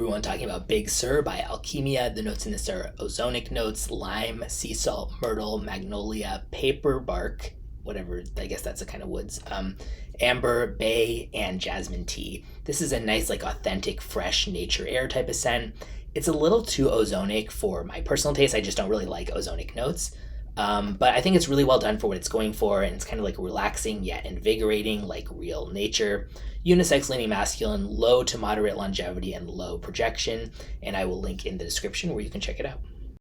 everyone, talking about Big Sur by Alkemia. The notes in this are ozonic notes, lime, sea salt, myrtle, magnolia, paperbark, whatever, I guess that's a kind of woods, amber, bay, and jasmine tea. This is a nice, like, authentic, fresh nature air type of scent. It's a little too ozonic for my personal taste. I just don't really like ozonic notes. But I think it's really well done for what it's going for, and it's kind of like relaxing yet invigorating, like real nature. Unisex, leaning masculine, low to moderate longevity, and low projection. And I will link in the description where you can check it out.